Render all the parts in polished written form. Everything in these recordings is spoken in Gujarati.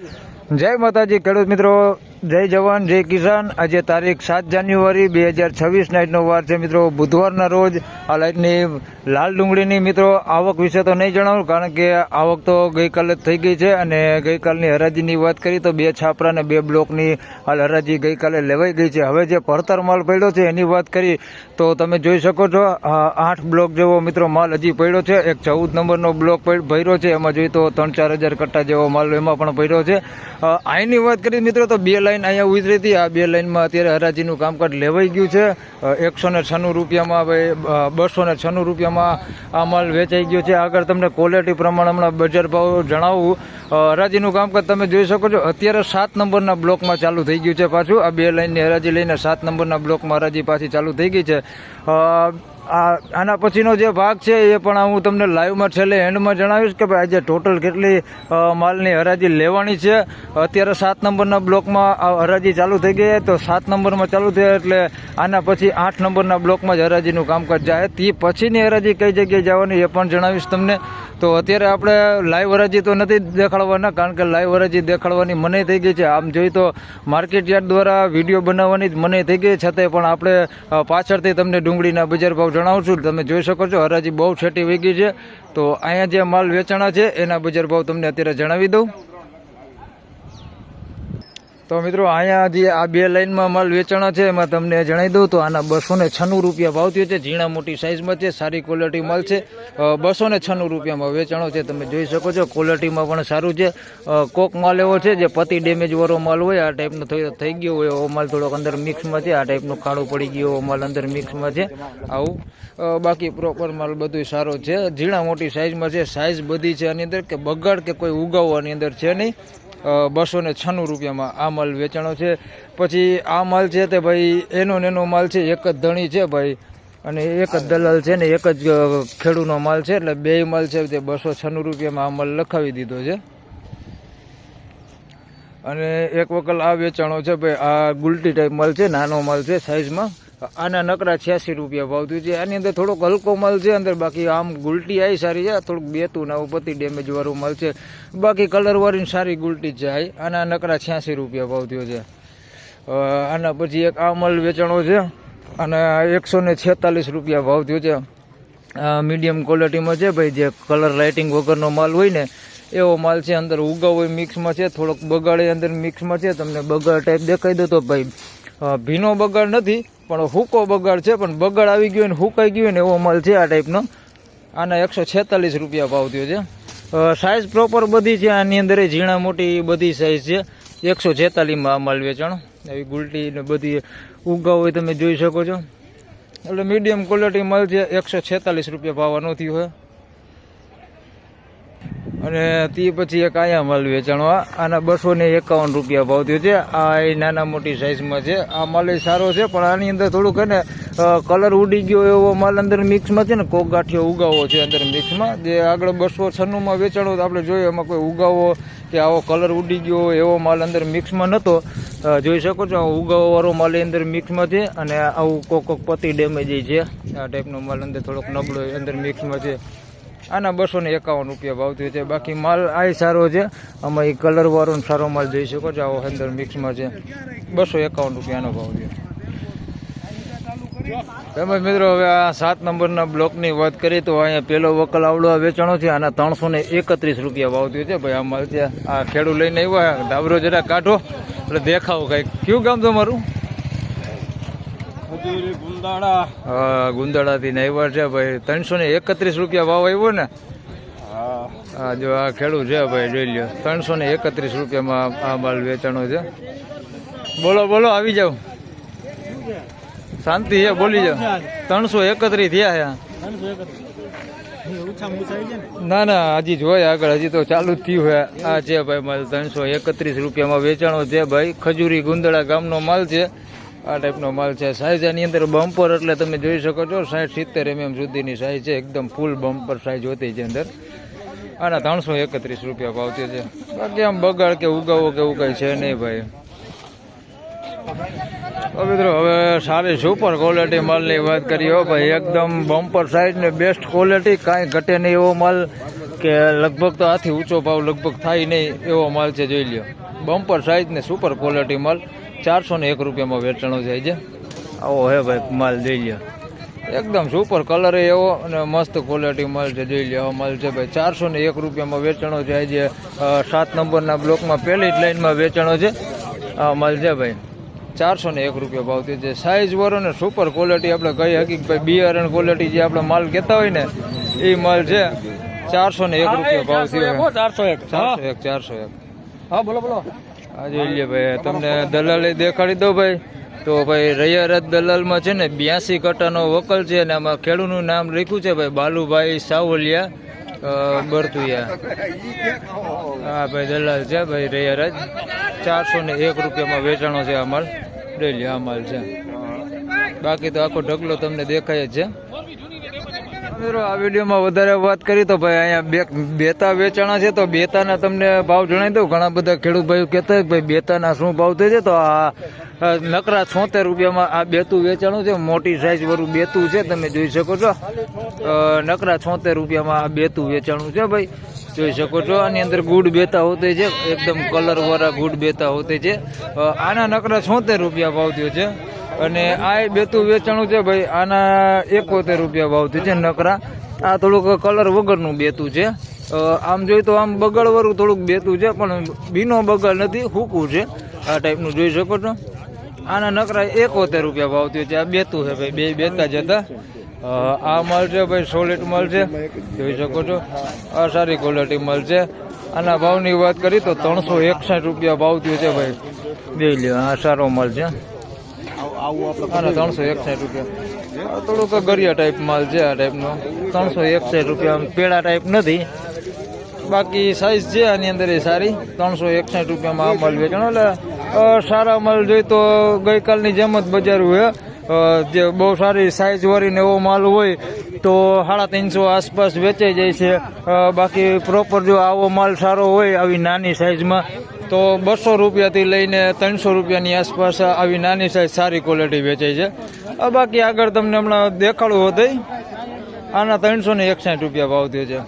જય માતાજી ખેડૂત મિત્રો, જય જવાન જય કિસાન। આજે તારીખ 7 જાન્યુઆરી 2026 નાઇટનો વાર છે મિત્રો, બુધવારના રોજ આ લાઇટની લાલ ડુંગળીની મિત્રો આવક વિશે તો નહીં જણાવું, કારણ કે આવક તો ગઈકાલે જ થઈ ગઈ છે। અને ગઈકાલની હરાજીની વાત કરી તો 2 છાપરા અને 2 બ્લોકની હાલ હરાજી ગઈકાલે લેવાઈ ગઈ છે। હવે જે પડતર માલ પડ્યો છે એની વાત કરી તો તમે જોઈ શકો છો 8 બ્લોક જેવો મિત્રો માલ હજી પડ્યો છે। એક 14 નંબરનો બ્લોક ભર્યો છે, એમાં જોઈએ તો 3-4 હજાર કટ્ટા જેવો માલ એમાં પણ ભર્યો છે। અહીંની વાત કરી મિત્રો તો 2 લાઈન અહીંયા ઉતરી હતી, આ 2 લાઈનમાં અત્યારે હરાજીનું કામકાજ લેવાઈ ગયું છે। 196 રૂપિયામાં, ભાઈ 296 રૂપિયામાં આ માલ વેચાઈ ગયો છે। આગળ તમને ક્વોલિટી પ્રમાણે હમણાં બજાર ભાવ જણાવું। હરાજીનું કામકાજ તમે જોઈ શકો છો, અત્યારે 7 નંબરના બ્લોકમાં ચાલુ થઈ ગયું છે પાછું। આ 2 લાઈનની હરાજી લઈને 7 નંબરના બ્લોકમાં હરાજી પાછી ચાલુ થઈ ગઈ છે। આના પછીનો જે ભાગ છે એ પણ હું તમને લાઈવમાં છેલ્લે એન્ડમાં જણાવીશ કે ભાઈ આજે ટોટલ કેટલી માલની હરાજી લેવાની છે। અત્યારે 7 નંબરના બ્લોકમાં હરાજી ચાલુ થઈ ગઈ, તો 7 નંબરમાં ચાલુ થયા એટલે આના પછી 8 નંબરના બ્લોકમાં જ હરાજીનું કામકાજ જાય। તે પછીની હરાજી કઈ જગ્યાએ જવાની એ પણ જણાવીશ તમને। તો અત્યારે આપણે લાઈવ હરાજી તો નથી દેખાડવાના, કારણ કે લાઈવ હરાજી દેખાડવાની મનાઈ થઈ ગઈ છે। આમ જોઈએ તો માર્કેટ યાર્ડ દ્વારા વિડીયો બનાવવાની જ મનાઈ થઈ ગઈ, છતાંય પણ આપણે પાછળથી તમને ડુંગળીના બજાર ભાવ જણાવું છું। તમે જોઈ શકો છો હરાજી બહુ છેટી વહી ગઈ છે। તો અહીંયા જે માલ વેચાણા છે એના બજાર ભાવ તમને અત્યારે જણાવી દઉં। તો મિત્રો અહીંયા જે આ 2 લાઈનમાં માલ વેચાણા છે એમાં તમને જણાવી દઉં તો આના 296 રૂપિયા ભાવ થયો છે। ઝીણા મોટી સાઇઝમાં છે, સારી ક્વોલિટી માલ છે। 296 રૂપિયામાં વેચાણો છે, તમે જોઈ શકો છો। ક્વોલિટીમાં પણ સારું છે। કોક માલ એવો છે જે પતિ ડેમેજ વાળો માલ હોય, આ ટાઈપનો થઈ ગયો હોય એવો માલ થોડોક અંદર મિક્સમાં છે। આ ટાઈપનું ખાડું પડી ગયો એવો માલ અંદર મિક્સમાં છે આવું। બાકી પ્રોપર માલ બધું સારો છે, ઝીણા મોટી સાઇઝમાં છે। સાઇઝ બધી છે આની અંદર, કે બગાડ કે કોઈ ઉગાવવાની અંદર છે નહીં। 296 રૂપિયામાં આ માલ વેચાણો છે। પછી આ માલ છે તે ભાઈ એનો માલ છે, એક જ ધણી છે ભાઈ, અને એક જ દલાલ છે ને એક જ ખેડૂતનો માલ છે, એટલે 2 માલ છે તે 296 રૂપિયામાં આ માલ લખાવી દીધો છે। અને એક વકલ આ વેચાણો છે ભાઈ, આ ગુલટી ટાઈપ માલ છે, નાનો માલ છે સાઇઝમાં। આના નકરા 86 રૂપિયા ભાવ થયું છે। આની અંદર થોડોક હલકો માલ છે અંદર, બાકી આમ ગુલટી આવી સારી છે, થોડુંક બેતું ના પતિ ડેમેજ વાળું માલ છે, બાકી કલર વાળી સારી ગુલટી જ છે। આના નકરા 86 રૂપિયા ભાવ થયો છે। આના પછી એક આ માલ વેચાણો છે, અને 146 રૂપિયા ભાવ થયો છે। મીડિયમ ક્વોલિટીમાં છે ભાઈ, જે કલર લાઇટિંગ વગરનો માલ હોય ને એવો માલ છે। અંદર ઉગાવ હોય મિક્સમાં છે, થોડોક બગાડે અંદર મિક્સમાં છે। તમને બગાડ ટાઈપ દેખાઈ દો તો ભાઈ ભીનો બગાડ નથી પણ હૂકો બગાડ છે, પણ બગાડ આવી ગયો ને હુકાઈ ગયો ને એવો માલ છે આ ટાઈપનો। આના 146 રૂપિયા ભાવ થયો છે। સાઇઝ પ્રોપર બધી છે આની અંદર, ઝીણા મોટી બધી સાઇઝ છે। 146માં આ માલ વેચાણ, એવી ગુલટી ને બધી ઉગાવ હોય તમે જોઈ શકો છો, એટલે મીડિયમ ક્વોલિટી માલ છે। 146 રૂપિયા ભાવ આનો થયો હોય। અને તે પછી એક આયા માલ વેચાણો, આના 251 રૂપિયા ભાવ થયો છે। આ એ નાના મોટી સાઇઝમાં છે। આ માલ સારો છે, પણ આની અંદર થોડુંક છે ને કલર ઉડી ગયો એવો માલ અંદર મિક્સમાં છે ને, કોક ગાંઠિયો ઉગાવો છે અંદર મિક્સમાં। જે આગળ 296માં વેચાણો આપણે જોઈએ એમાં કોઈ ઉગાવો કે આવો કલર ઉડી ગયો એવો માલ અંદર મિક્સમાં નહોતો, જોઈ શકો છો। ઉગાવો વાળો માલ અંદર મિક્સમાં છે, અને આવું કોક પતિ ડેમેજ છે, આ ટાઈપનો માલ અંદર થોડોક નબળો અંદર મિક્સમાં છે। આના 251 રૂપિયા ભાવ થયો છે। બાકી માલ આ સારો છે, આમાં એ કલર વાળો સારો માલ જોઈ શકો છો, આવો અંદર મિક્સમાં છે। 251 રૂપિયાનો ભાવ છે। તેમજ મિત્રો હવે આ 7 નંબરના બ્લોકની વાત કરીએ તો અહીંયા પેલો વકલ આવડો વેચાણો છે, આના 331 રૂપિયા ભાવ થયો છે ભાઈ। આ માલ છે, આ ખેડૂત લઈને આવ્યા, ધાબરો જરા કાઢો એટલે દેખાવો કઈક। કયું ગામ તમારું? ગુંદાળાથી આવ્યા છે ભાઈ। 331 રૂપિયા ભાવ આવ્યો ને? હા, જો આ ખેડૂત છે ભાઈ, જોઈ લ્યો 331 રૂપિયામાં આ માલ વેચાણો છે। બોલો બોલો, આવી જાવ, શાંતિ છે, બોલી જાવ। 331 થયા છે? ના ના, હજી જોય આગળ, હજી તો ચાલુ જ થયું હોય। આ છે ભાઈ માલ 331 રૂપિયામાં વેચાણો છે ભાઈ। ખજૂરી ગુંદડા ગામનો માલ છે, આ ટાઈપનો માલ છે। સાઈઝ આની અંદર બમ્પર, એટલે તમે જોઈ શકો છો 60-70 mm સુધીની સાઈઝ છે, એકદમ ફૂલ બમ્પર સાઈઝ હોતી છે અંદર। આના 331 રૂપિયા ભાવ છે। બાકી આમ બગાડ કે ઉગાવો કે એવું કઈ છે નહીં ભાઈ। મિત્રો હવે સારી સુપર ક્વોલિટી માલની વાત કરીએ ભાઈ, એકદમ બમ્પર સાઈઝ ને બેસ્ટ ક્વોલિટી, કાંઈ ઘટે નહીં એવો માલ કે લગભગ તો આથી ઊંચો ભાવ લગભગ થાય નહીં એવો માલ છે, જોઈ લ્યો. બમ્પર સાઇઝ ને સુપર ક્વોલિટી માલ 401 રૂપિયામાં વેચાણો જાય છે. આવો હે ભાઈ માલ, જોઈ લ્યો. એકદમ સુપર કલર એવો અને મસ્ત ક્વોલિટી માલ છે, જોઈ લ્યો. માલ છે ભાઈ 401 રૂપિયામાં વેચાણો જાય છે. 7 નંબરના બ્લોકમાં પહેલી જ લાઈનમાં વેચાણો છે. આ માલ છે ભાઈ 401 રૂપિયા ભાવ થયો છે. સાઇઝ વાળો ને સુપર ક્વોલિટી આપણે કહી હકી ભાઈ બિયારણ ક્વોલિટી જે આપણે માલ કહેતા હોય ને એ માલ છે. 401 રૂપિયા ભાવ થયો. 401. હા બોલો બોલો. હા જોઈ લે ભાઈ, તમને દલાલી દેખાડી દો ભાઈ. તો ભાઈ રૈયારત દલાલમાં છે ને 82 કટ્ટાનો વકલ છે અને આમાં ખેડૂતનું નામ લખ્યું છે ભાઈ બાલુભાઈ સાવલિયા બરતુયા. હા ભાઈ દલાલ છે ભાઈ રૈયારત. 401 રૂપિયામાં વેચાણો છે આ માલ, ડેલી આ માલ છે. બાકી તો આખો ઢગલો તમને દેખાય જ છે. મિત્રો આ વિડીયોમાં વધારે વાત કરી તો ભાઈ અહીંયા બેતા વેચાણા છે, તો બેતાના તમને ભાવ જણાવી દઉં. ઘણા બધા ખેડૂત ભાઈઓ કહેતા હોય ભાઈ બેતાના શું ભાવ થાય છે, તો આ નકરા 76 રૂપિયામાં આ બેતું વેચાણું છે. મોટી સાઇઝ વાળું બેતું છે, તમે જોઈ શકો છો. નકરા 76 રૂપિયામાં આ બેતું વેચાણું છે ભાઈ, જોઈ શકો છો. આની અંદર ગુડ બેતા હોતે છે, એકદમ કલર વાળા ગુડ બેતા હોતે છે. આના નકરા 76 રૂપિયા ભાવ થયો છે. અને આ બેતું વેચાણું છે ભાઈ, આના 71 રૂપિયા ભાવ થયો છે નકરા. આ થોડુંક કલર વગરનું બેતું છે. આમ જોઈ તો આમ બગડવાળું થોડુંક બેતું છે, પણ બીનો બગડ નથી, હૂકું છે. આ ટાઈપનું જોઈ શકો છો. આના નકરા 71 રૂપિયા ભાવ થયો છે. આ બેતું છે ભાઈ, બે બેતા જ હતા. આ માલ છે ભાઈ સોલિડ માલ છે, જોઈ શકો છો. આ સારી ક્વોલિટી માલ છે. આના ભાવની વાત કરી તો 361 રૂપિયા ભાવ થયો છે ભાઈ, જોઈ લ્યો. આ સારો માલ છે. આના 361 રૂપિયા. થોડુંક ગરિયા ટાઈપ માલ છે આ ટાઈપનો. 361 રૂપિયા, પેડા ટાઈપ નથી. બાકી સાઈઝ છે આની અંદર એ સારી. 361 રૂપિયામાં આ માલ વેચાણો. એટલે સારા માલ જોઈ તો ગઈકાલની જેમ જ બજાર હોય. જે બહુ સારી સાઈઝ વાળીને એવો માલ હોય તો 350 આસપાસ વેચાઈ જાય છે. બાકી પ્રોપર જો આવો માલ સારો હોય આવી નાની સાઈઝમાં તો 200 રૂપિયાથી લઈને 300 રૂપિયાની આસપાસ આવી નાની સાઈઝ સારી ક્વોલિટી વેચાય છે. બાકી આગળ તમને હમણાં દેખાડવું હતું, આના 361 રૂપિયા ભાવ થયો છે.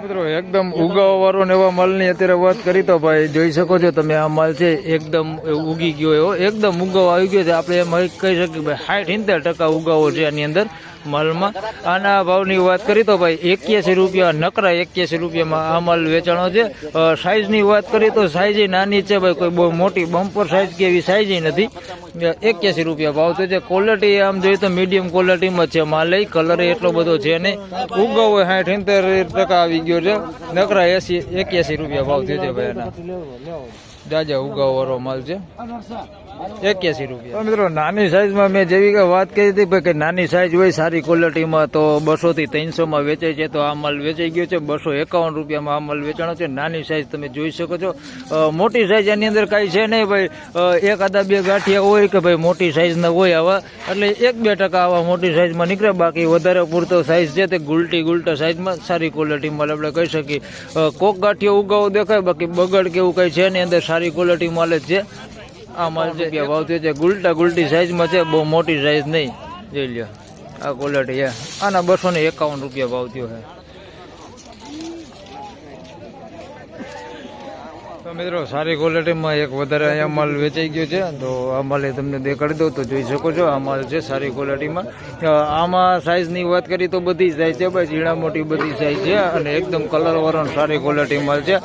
મિત્રો એકદમ ઉગાવા વાળો ને એવા માલની અત્યારે વાત કરી તો ભાઈ જોઈ શકો છો તમે. આ માલ છે એકદમ ઉગી ગયો એવો, એકદમ ઉગાવો આવી ગયો છે. આપણે એમ કહી શકીએ ભાઈ 60-70% ઉગાવો છે આની અંદર માલમાં. આના ભાવની વાત કરી તો ભાઈ 81 રૂપિયા, નકરા 81 રૂપિયામાં આ માલ વેચાણો છે. સાઈઝની વાત કરી તો સાઈઝ નાની છે ભાઈ, કોઈ બહુ મોટી બમ્પર સાઈઝ કે એવી સાઈઝ નથી. 81 રૂપિયા ભાવ તો છે. ક્વોલિટી આમ જોઈએ તો મીડિયમ ક્વોલિટીમાં છે માલ. કલર એટલો બધો છે નહીં. ઉગાવો 60-70% આવી ગયો છે. નકરા 81 રૂપિયા ભાવ થયો છે ભાઈ. એના જાજા ઉગાવો વાળો માલ છે, 81 રૂપિયા. મિત્રો નાની સાઈઝમાં મેં જેવી કે વાત કરી હતી કે નાની સાઈઝ હોય સારી ક્વોલિટીમાં તો 200 થી 300 વેચાય છે. તો આ માલ વેચાઈ ગયો છે 251 રૂપિયામાં આ માલ વેચાણો છે. નાની સાઈઝ તમે જોઈ શકો છો. મોટી સાઈઝ એની અંદર કાંઈ છે નહીં ભાઈ. એકાદા બે ગાંઠિયા હોય કે ભાઈ મોટી સાઈઝના હોય આવા, એટલે 1-2% આવા મોટી સાઈઝમાં નીકળે. બાકી વધારે પૂરતો સાઈઝ છે તે ગુલટા સાઈઝમાં સારી ક્વોલિટીમાં આપણે કહી શકીએ. કોક ગાંઠિયો ઉગાવો દેખાય, બાકી બગડ કેવું કંઈ છે એની અંદર સારી ક્વોલિટી માલ જ છે. આ માલ છે ભાવ થયો છે ગુલટી સાઈઝમાં છે, બહુ મોટી સાઈઝ નહીં. જોઈ લ્યો આ ક્વોલિટી છે. આના 251 રૂપિયા ભાવ થયો છે. તો મિત્રો સારી ક્વોલિટીમાં એક વધારે અહીંયા માલ વેચાઈ ગયો છે. તો આ માલ તમને દેખાડી દઉં તો જોઈ શકો છો. આ માલ છે સારી ક્વોલિટીમાં. આમાં સાઈઝની વાત કરી તો બધી સાઈઝ છે ભાઈ, ઝીણા મોટી બધી સાઈઝ છે. અને એકદમ કલરવાળો સારી ક્વોલિટી માલ છે.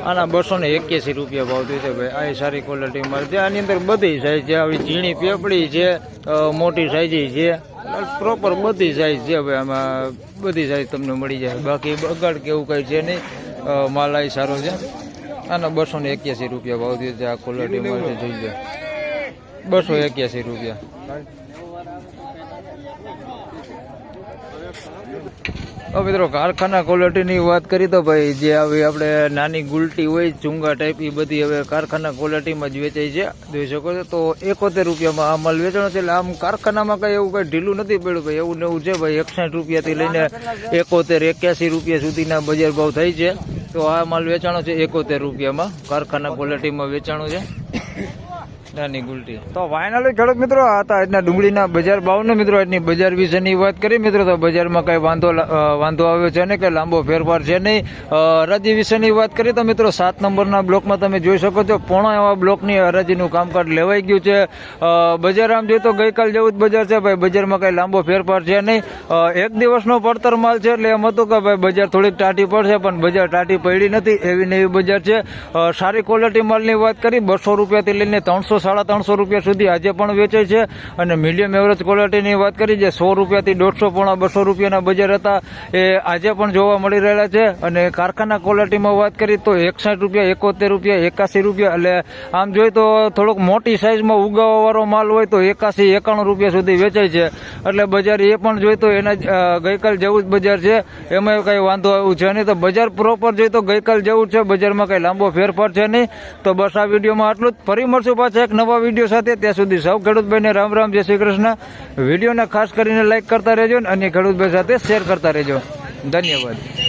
આના 281 રૂપિયા ભાવ થયો છે ભાઈ. આ સારી ક્વોલિટી માલ છે. આની અંદર બધી સાઈઝ છે. આવી ઝીણી પેપડી છે, મોટી સાઈઝ છે, પ્રોપર બધી સાઈઝ છે ભાઈ. આમાં બધી સાઈઝ તમને મળી જાય. બાકી બગાડ કેવું કંઈ છે નહીં. માલ આ સારો છે. આના 281 રૂપિયા ભાવ થયો છે. આ ક્વોલિટી માલ છે, જોઈ લો 281 રૂપિયા. મિત્રો કારખાના ક્વોલિટીની વાત કરી તો ભાઈ જે આવી આપણે નાની ગુલટી હોય ચુંગા ટાઈપ એ બધી હવે કારખાના ક્વોલિટીમાં જ વેચાય છે, જોઈ શકો છો. તો 71 રૂપિયામાં આ માલ વેચાણો છે. એટલે આમ કારખાનામાં કંઈ એવું કંઈ ઢીલું નથી પડ્યું ભાઈ, એવું ને એવું છે ભાઈ. 61 રૂપિયાથી લઈને 71-81 રૂપિયા સુધીના બજાર ભાવ થાય છે. તો આ માલ વેચાણો છે 71 રૂપિયામાં, કારખાના ક્વોલિટીમાં વેચાણો છે. નાની ગુલટી તો ફાઇનલી ખેડૂત મિત્રો આ હતા આજના ડુંગળીના બજાર ભાવને મિત્રો આજની બજાર વિશેની વાત કરી મિત્રો તો બજારમાં કઈ વાંધો આવ્યો છે ને કે લાંબો ફેરફાર છે નહીં. હરાજી વિશેની વાત કરી તો મિત્રો 7 નંબરના બ્લોકમાં તમે જોઈ શકો છો પોણા એવા બ્લોકની હરાજીનું કામકાજ લેવાઈ ગયું છે. બજાર આમ જોઈએ તો ગઈકાલ જેવું જ બજાર છે ભાઈ, બજારમાં કઈ લાંબો ફેરફાર છે નહીં. એક દિવસનો પડતર માલ છે એટલે એમ હતું કે ભાઈ બજાર થોડીક ટાટી પડશે પણ બજાર ટાટી પડી નથી એવી ને એવી બજાર છે. સારી ક્વોલિટી માલની વાત કરી 200 રૂપિયાથી લઈને 300 350 રૂપિયા સુધી આજે પણ વેચાય છે. અને મીડિયમ એવરેજ ક્વોલિટીની વાત કરી જે 100 રૂપિયાથી 150 પોણા 200 રૂપિયાના બજાર હતા એ આજે પણ જોવા મળી રહેલા છે. અને કારખાના ક્વોલિટીમાં વાત કરી તો 61 રૂપિયા 71 રૂપિયા 81 રૂપિયા એટલે આમ જોઈએ તો થોડોક મોટી સાઇઝમાં ઉગાવવાવાળો માલ હોય તો 81 91 રૂપિયા સુધી વેચાય છે. એટલે બજાર એ પણ જોઈએ તો એના ગઈકાલ જેવું જ બજાર છે, એમાં કઈ વાંધો આવ્યું છે નહીં. તો બજાર પ્રોપર જોઈએ તો ગઈકાલ જેવું જ છે, બજારમાં કઈ લાંબો ફેરફાર છે નહીં. તો બસ આ વિડીયોમાં આટલું જ. ફરી મળશું પાછા એક નવા વિડીયો સાથે. ત્યાં સુધી સૌ ખેડૂતભાઈને રામ રામ, જય શ્રી કૃષ્ણ. વિડીયોને ખાસ કરીને લાઈક કરતા રહેજો અને અન્ય ખેડૂતભાઈ સાથે શેર કરતા રહેજો. ધન્યવાદ.